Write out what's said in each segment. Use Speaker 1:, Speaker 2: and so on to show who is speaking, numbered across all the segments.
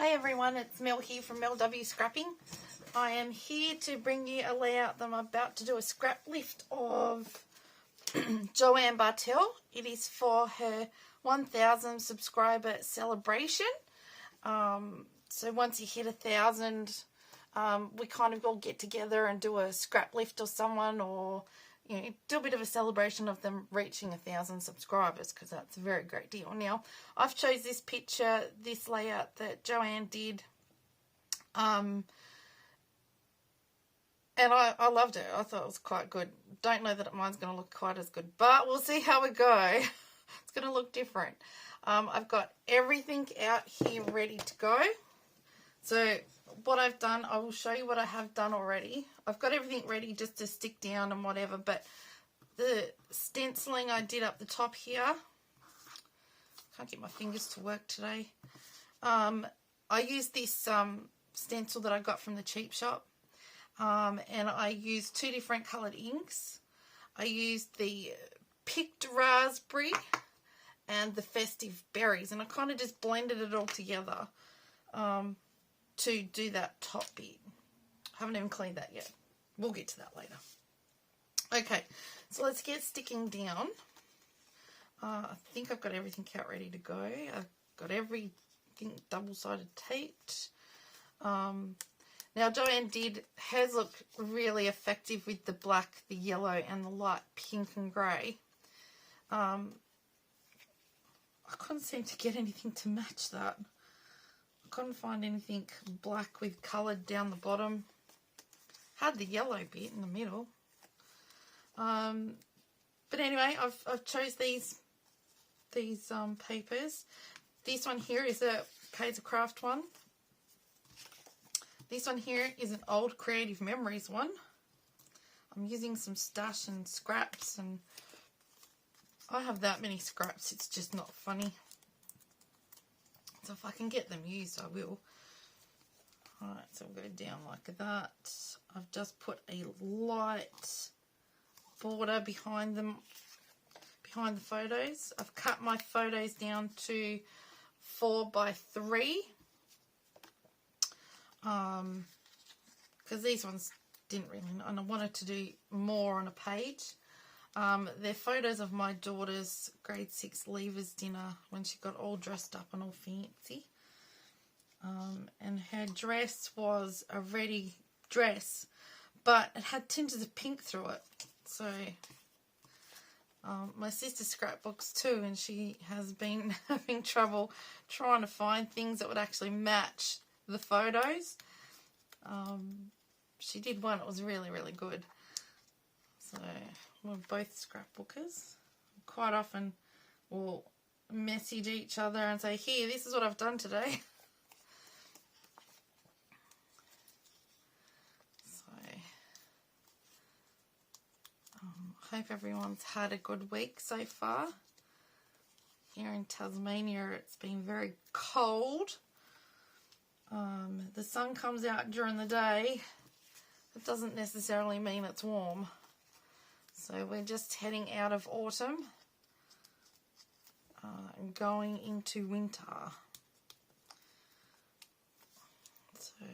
Speaker 1: Hi everyone, it's Mel here from Mel W Scrapping. I am here to bring you a layout that I'm about to do a scrap lift of Joanne Bartell. It is for her 1000 subscriber celebration. So once you hit 1000, we kind of all get together and do a scrap lift or someone, or do a bit of a celebration of them reaching 1000 subscribers, because that's a very great deal. Now, I've chose this picture, this layout that Joanne did, and I loved it. I thought it was quite good. Don't know that mine's going to look quite as good, but we'll see how we go. It's going to look different. I've got everything out here ready to go. So what I've done, I will show you what I have done already. I've got everything ready just to stick down and whatever, but the stenciling I did up the top here, can't get my fingers to work today. I used this stencil that I got from the cheap shop, and I used two different coloured inks. I used the picked raspberry and the festive berries, and I kind of just blended it all together to do that top bit. I haven't even cleaned that yet. We'll get to that later. Okay, so let's get sticking down. I think I've got everything out ready to go. I've got everything double-sided taped. Now Joanne did hers look really effective with the black, the yellow, and the light pink and grey. I couldn't seem to get anything to match that. I couldn't find anything black with coloured down the bottom. Had the yellow bit in the middle. But anyway, I've chose these papers. This one here is a Kaiser Craft one. This one here is an old Creative Memories one. I'm using some stash and scraps, and I have that many scraps, it's just not funny. So if I can get them used, I will. Alright, so we'll go down like that. I've just put a light border behind them, behind the photos. I've cut my photos down to 4 by 3. Because these ones didn't really, and I wanted to do more on a page. They're photos of my daughter's grade 6 leavers dinner when she got all dressed up and all fancy. And her dress was a ready dress, but it had tinges of pink through it. So my sister scrapbooks too, and she has been having trouble trying to find things that would actually match the photos. She did one, it was really, really good. So we're both scrapbookers. Quite often we'll message each other and say, here, this is what I've done today. So I hope everyone's had a good week so far. Here in Tasmania it's been very cold. The sun comes out during the day. It doesn't necessarily mean it's warm. So we're just heading out of autumn and going into winter. So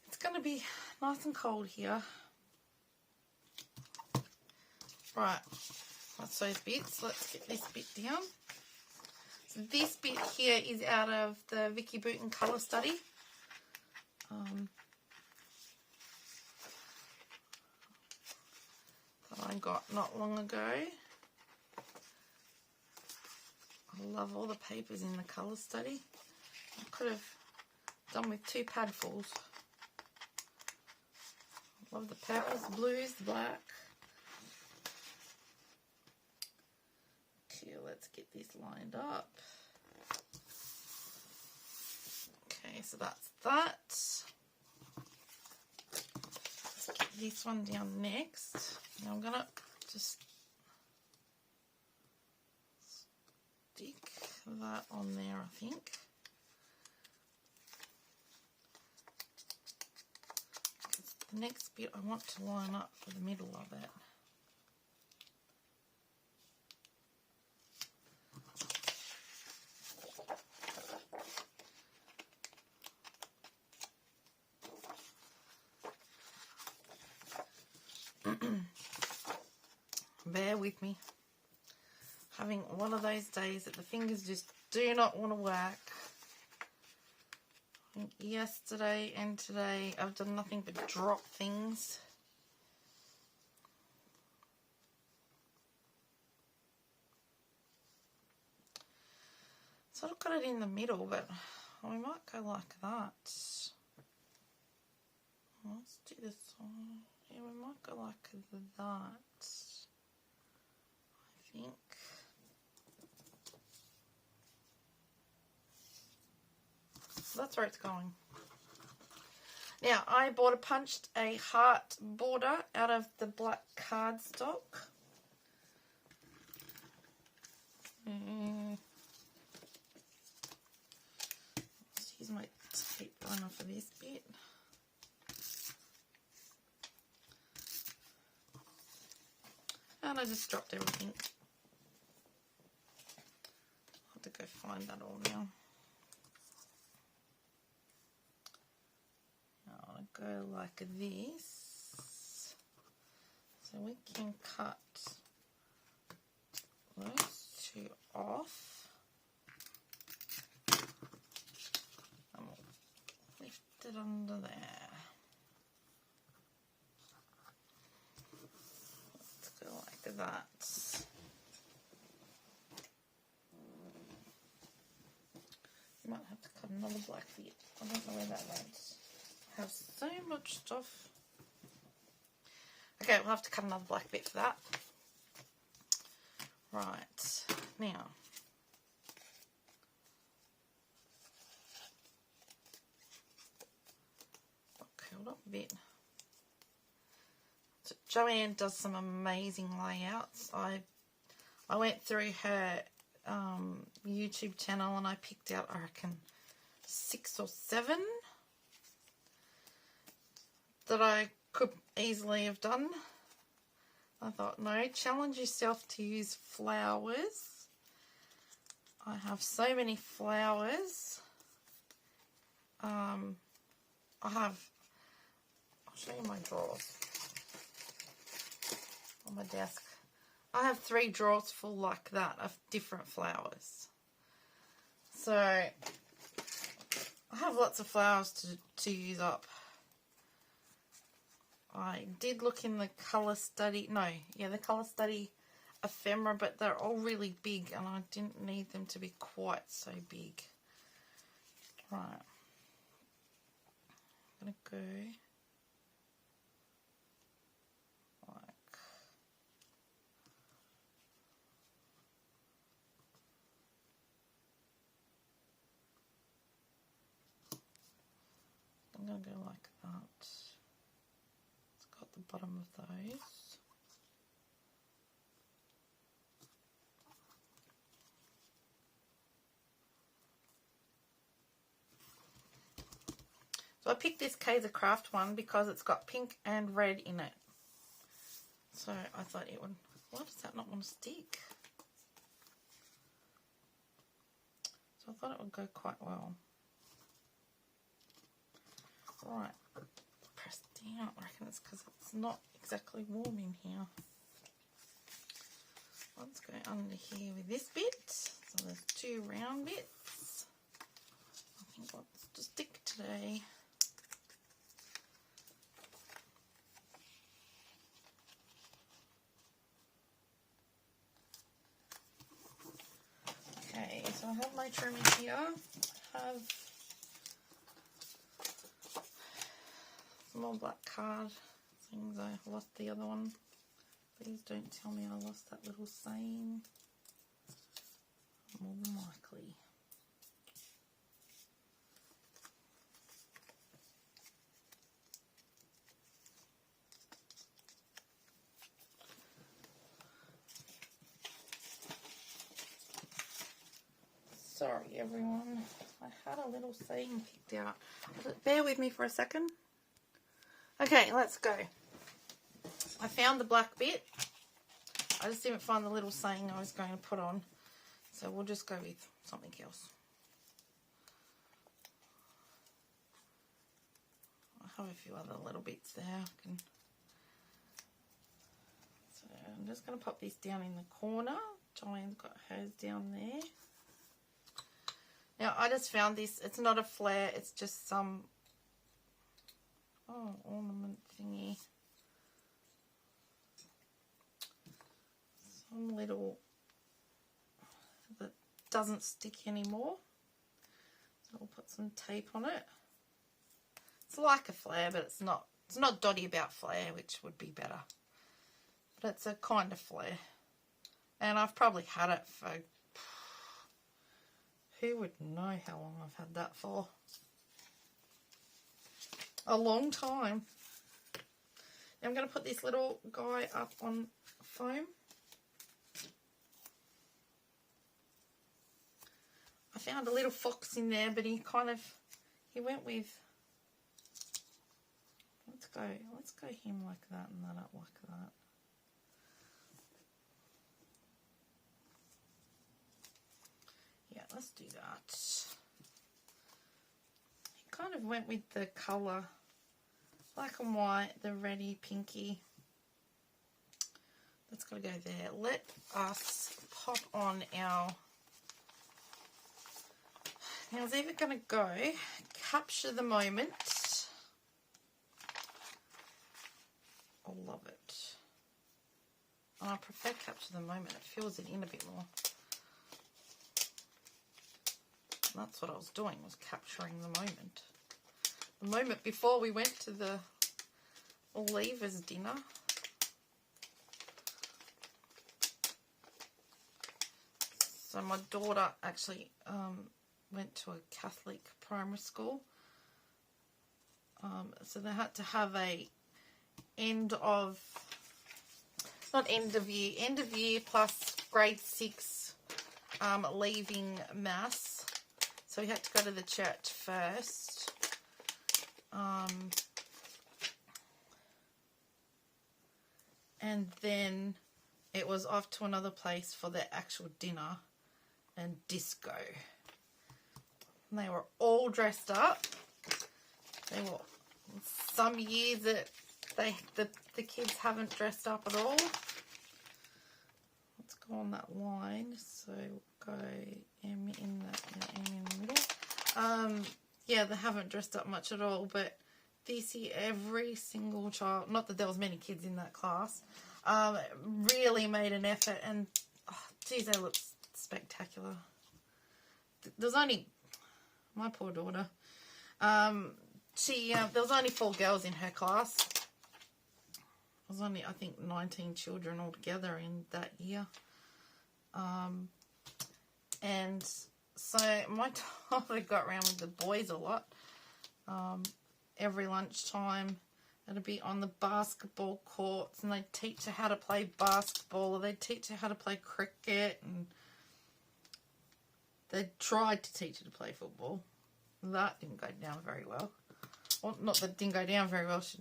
Speaker 1: it's going to be nice and cold here. Right, that's those bits. Let's get this bit down. So this bit here is out of the Vicky Booten colour study. That I got not long ago. I love all the papers in the colour study. I could have done with 2 padfuls. Love the purples, the blues, the black. Okay, let's get this lined up. Okay, so that's that. Let's get this one down next. Now I'm gonna just stick that on there, I think. The next bit I want to line up for the middle of it. with me. Having one of those days that the fingers just do not want to work. Yesterday and today I've done nothing but drop things. So I've got it in the middle, but we might go like that. Let's do this one. Yeah, we might go like that, I think. So that's where it's going. Now, I punched a heart border out of the black cardstock. Let's use my tape runner for this bit. And I just dropped everything. I'll have to go find that all now. I'll go like this. So we can cut those two off. And we'll lift it under there. Let's go like that. You might have to cut another black bit. I don't know where that went. I have so much stuff. Okay, we'll have to cut another black bit for that. Right, now. Curled up a bit. So Joanne does some amazing layouts. I went through her YouTube channel and I picked out, I reckon, 6 or 7 that I could easily have done. I thought, no, challenge yourself to use flowers. I have so many flowers. I'll show you my drawers on my desk. I have 3 drawers full like that of different flowers. So I have lots of flowers to use up. I did look in the colour study, the colour study ephemera, but they're all really big and I didn't need them to be quite so big. Right, I'm going to go like, I'm going to go like that. The bottom of those. So I picked this Kaiser Craft one because it's got pink and red in it. So I thought it would, why does that not want to stick? So I thought it would go quite well. Right. Press down. I reckon it's because it's not exactly warm in here. Let's go under here with this bit. So there's 2 round bits. I think what's to stick today. Okay, so I have my trimmer here. I have more black card things. I lost the other one. Please don't tell me I lost that little saying. More than likely. Sorry everyone, I had a little saying picked out. Bear with me for a second. Okay, let's go. I found the black bit. I just didn't find the little saying I was going to put on. So we'll just go with something else. I have a few other little bits there. So I'm just going to pop this down in the corner. Joanne's got hers down there. Now, I just found this. It's not a flare. It's just some ornament thingy. Some little that doesn't stick anymore. So I'll put some tape on it. It's like a flare, but it's not. It's not dotty about flare, which would be better. But it's a kind of flare. And I've probably had it for, who would know how long I've had that for? A long time. Now I'm going to put this little guy up on foam. I found a little fox in there, but he went with, let's go him like that and that up like that. Yeah, let's do that. He kind of went with the colour, black and white, the reddy, pinky. That's got to go there. Let us pop on our, now I was either going to go capture the moment. I love it. I prefer capture the moment. It fills it in a bit more. That's what I was doing, was capturing the moment. The moment before we went to the Leavers dinner. So my daughter actually went to a Catholic primary school. So they had to have a end of year plus grade 6 leaving mass. So we had to go to the church first. And then it was off to another place for the actual dinner and disco. And they were all dressed up. They were some years that the kids haven't dressed up at all. Let's go on that line. So we'll go M in the middle. Yeah, they haven't dressed up much at all, but this year every single child, not that there was many kids in that class, really made an effort, and geez, they look spectacular. There's only my poor daughter. There was only 4 girls in her class. There was only, I think, 19 children altogether in that year. And so my daughter got around with the boys a lot. Every lunchtime, it'd be on the basketball courts, and they'd teach her how to play basketball, or they'd teach her how to play cricket, and they tried to teach her to play football. That didn't go down very well. Well, not that it didn't go down very well. She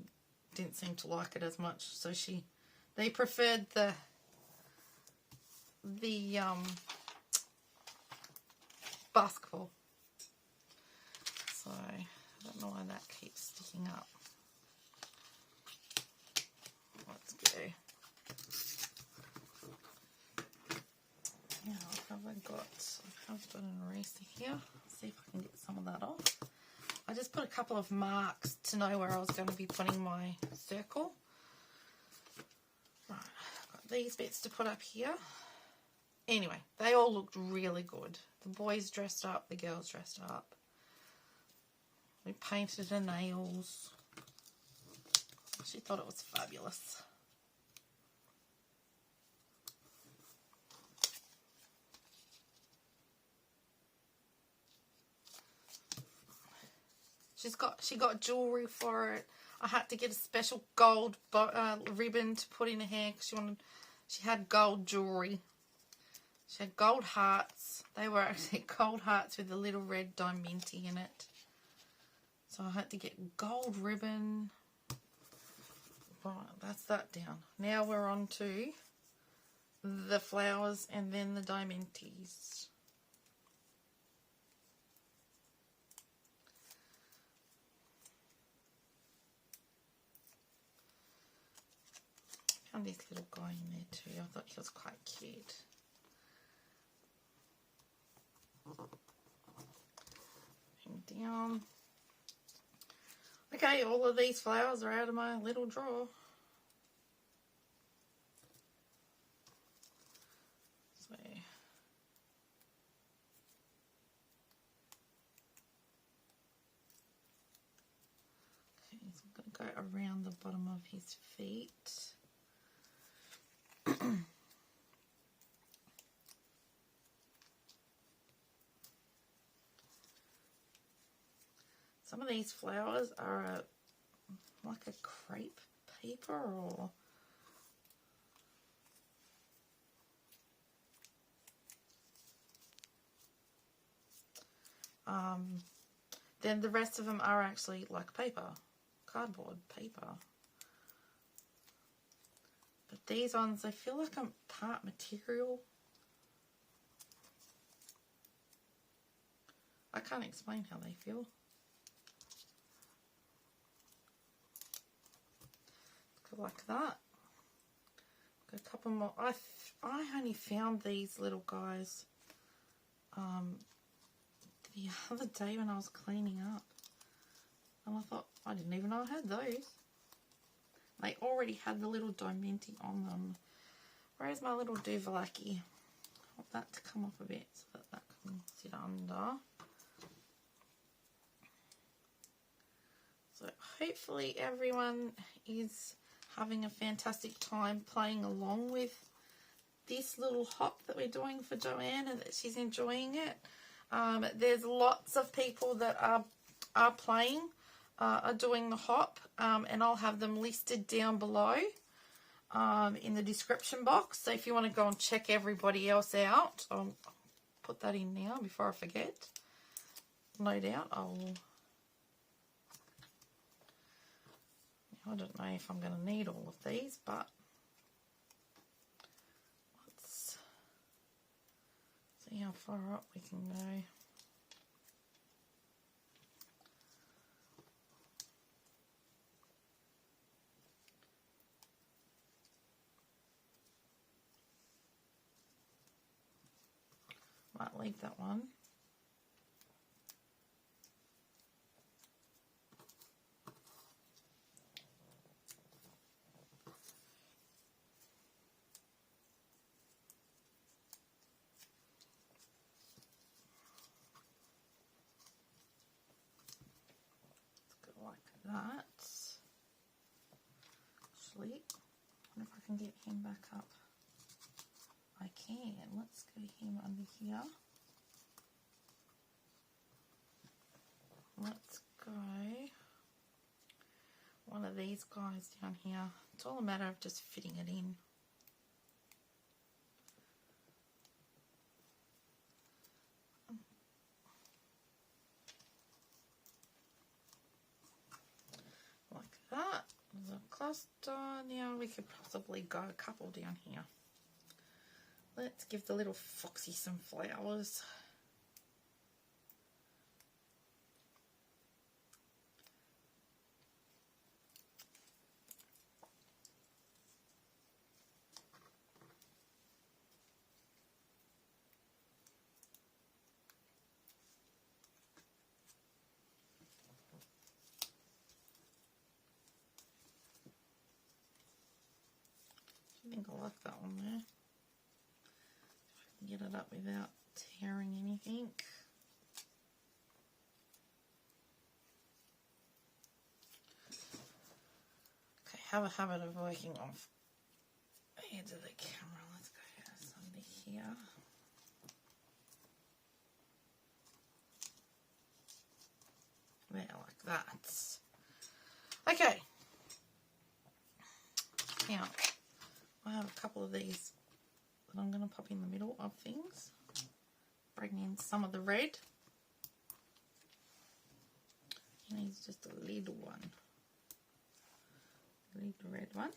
Speaker 1: didn't seem to like it as much. So they preferred the basketball. So I don't know why that keeps sticking up. Let's go. Now, I've got an eraser here. See if I can get some of that off. I just put a couple of marks to know where I was going to be putting my circle. Right, I've got these bits to put up here. Anyway, they all looked really good. The boys dressed up, the girls dressed up. We painted her nails. She thought it was fabulous. She got jewellery for it. I had to get a special gold ribbon to put in her hair because she had gold jewellery. She had gold hearts. They were actually gold hearts with a little red diamante in it. So I had to get gold ribbon. Right, that's that down. Now we're on to the flowers and then the diamantes. Found this little guy in there too. I thought he was quite cute. And down. Okay, all of these flowers are out of my little drawer. So, okay, so I'm going to go around the bottom of his feet. Some of these flowers are like a crepe paper or then the rest of them are actually like paper, cardboard paper. But these ones, they feel like I'm part material. I can't explain how they feel. Go like that. Got a couple more. I only found these little guys the other day when I was cleaning up. And I thought, I didn't even know I had those. They already had the little diamante on them. Where's my little Duvalaki? I want that to come off a bit so that that can sit under. So hopefully everyone is having a fantastic time playing along with this little hop that we're doing for Joanne and that she's enjoying it. There's lots of people that are playing, are doing the hop, and I'll have them listed down below in the description box. So if you want to go and check everybody else out, I'll put that in now before I forget. No doubt I don't know if I'm going to need all of these, but let's see how far up we can go. Might leave that one. That. Actually, I wonder if I can get him back up. I can. Let's go him under here. Let's go one of these guys down here. It's all a matter of just fitting it in. That is a cluster. Now we could possibly go a couple down here. Let's give the little foxy some flowers. I think I like that one there. If I can get it up without tearing anything. Okay, have a habit of working off the edge of the camera. Let's go under here. There, like that. Okay. Now, I have a couple of these that I'm going to pop in the middle of things. Bring in some of the red. He needs just a little one. A little red one.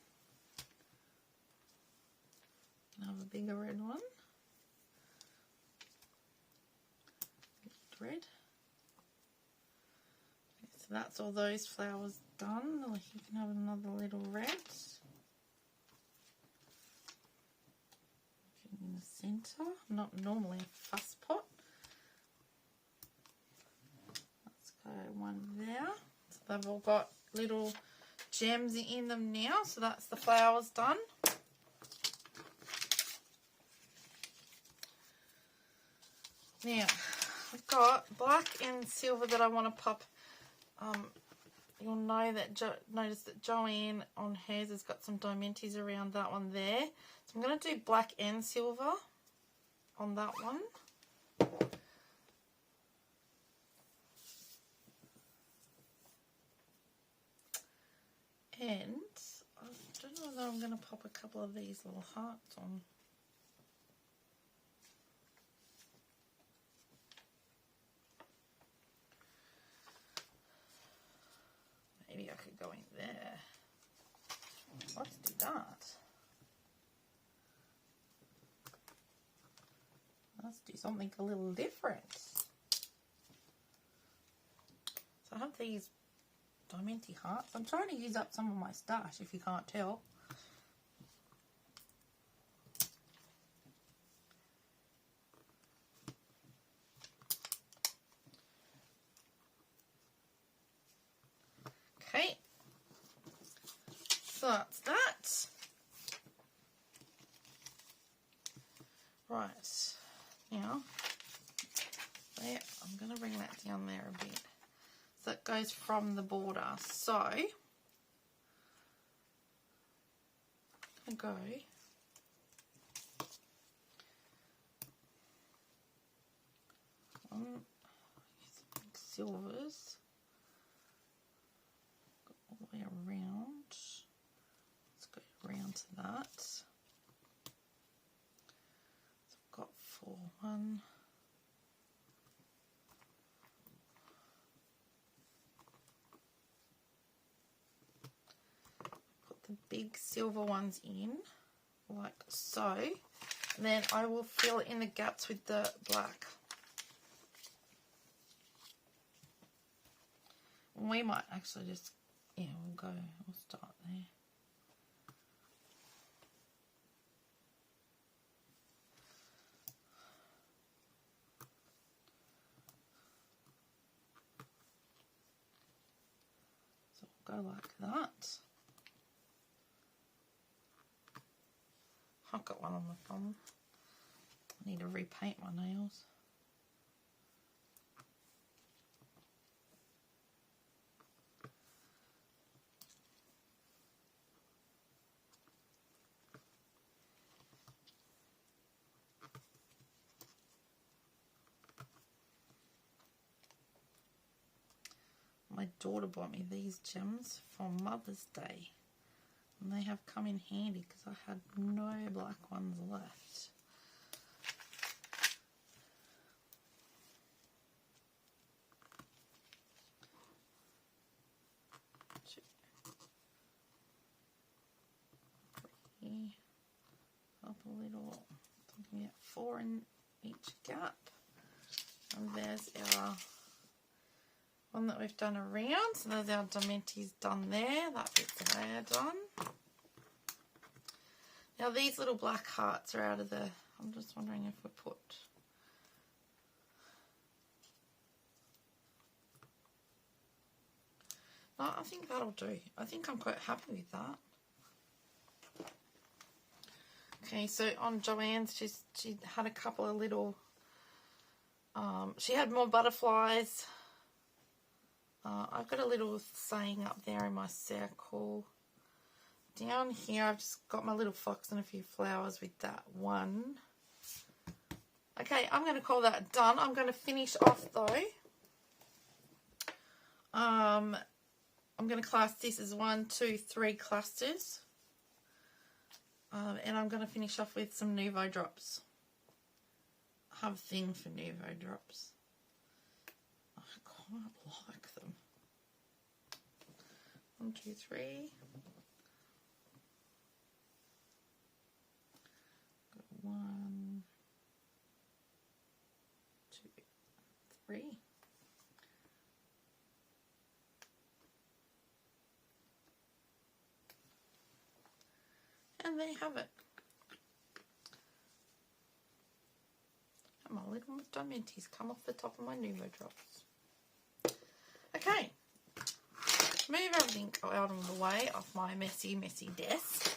Speaker 1: And have a bigger red one. Red. Okay, so that's all those flowers done. You can have another little red. the centre. Not normally a fuss pot. Let's go one there. So they've all got little gems in them now. So that's the flowers done. Now, I've got black and silver that I want to pop. You'll know that notice that Joanne on hers has got some diamantes around that one there. So I'm going to do black and silver on that one. And I don't know whether I'm going to pop a couple of these little hearts on. Maybe I could go in there. Let's do that. Let's do something a little different. So I have these diamante hearts. I'm trying to use up some of my stash, if you can't tell. Okay, so that's that. Right, now, there, I'm going to bring that down there a bit. So it goes from the border. So, I'm going to go on big silvers. All the way around. Let's go around to that. So I've got 4. 1, put the big silver ones in like so, and then I will fill in the gaps with the black. We might actually just, yeah, we'll start there. So we'll go like that. I've got one on the thumb. I need to repaint my nails. My daughter bought me these gems for Mother's Day, and they have come in handy because I had no black ones left. Up a little, looking at 4 in each gap, and there's our one that we've done around. So there's our diamantes done there. That bit's there done. Now these little black hearts are out of the, I'm just wondering if we put, no, I think that'll do. I think I'm quite happy with that. Okay, so on Joanne's, she had a couple of little, she had more butterflies. I've got a little saying up there in my circle. Down here, I've just got my little fox and a few flowers with that one. Okay, I'm going to call that done. I'm going to finish off, though. I'm going to class this as 1, 2, 3 clusters. And I'm going to finish off with some Nouveau drops. I have a thing for Nouveau drops. I quite like them. 1, 2, 3. Got 1, 2, 3. And there you have it. little diamantes come off the top of my Nuvo drops. Okay. Move everything out of the way off my messy, messy desk.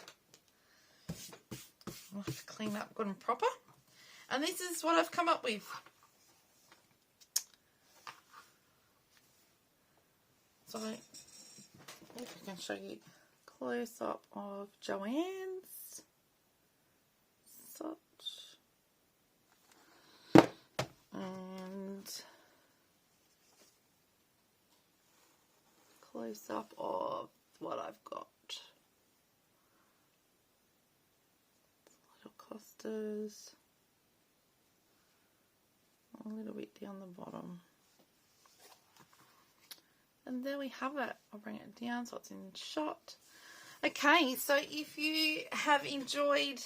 Speaker 1: I'll have to clean up good and proper. And this is what I've come up with. So, if I can show you a close-up of Joanne's. Such. And close-up of what I've got. Little clusters. A little bit down the bottom. And there we have it. I'll bring it down so it's in shot. Okay, so if you have enjoyed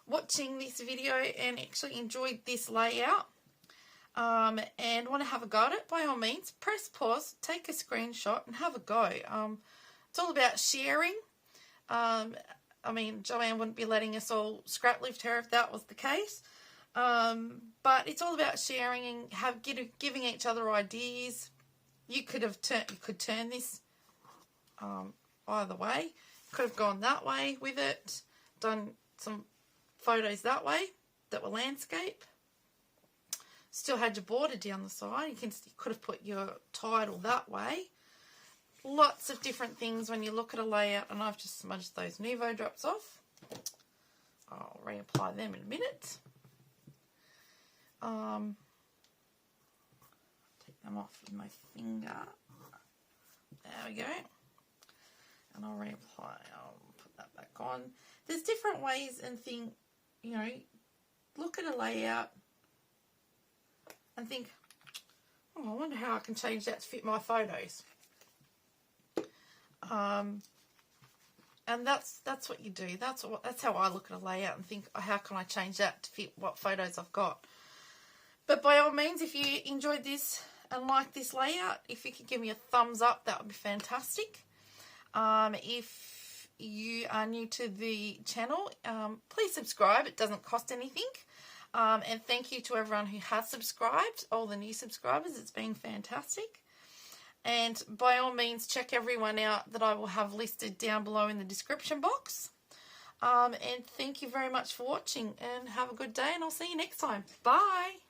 Speaker 1: watching this video and actually enjoyed this layout and want to have a go at it, by all means, press pause, take a screenshot and have a go. It's all about sharing. I mean, Joanne wouldn't be letting us all scrap lift her if that was the case. But it's all about sharing and giving each other ideas. You could turn this either way. Could have gone that way with it, done some photos that way that were landscape. Still had your border down the side. You could have put your title that way. Lots of different things when you look at a layout, and I've just smudged those Nuvo drops off. I'll reapply them in a minute. Take them off with my finger. There we go. And I'll reapply. I'll put that back on. There's different ways and think, you know, look at a layout and think, oh, I wonder how I can change that to fit my photos. And that's what you do. That's how I look at a layout and think, oh, how can I change that to fit what photos I've got? But by all means, if you enjoyed this and like this layout, if you could give me a thumbs up, that would be fantastic. If you are new to the channel, please subscribe. It doesn't cost anything. And thank you to everyone who has subscribed, all the new subscribers. It's been fantastic. And by all means, check everyone out that I will have listed down below in the description box. And thank you very much for watching, and have a good day, and I'll see you next time. Bye.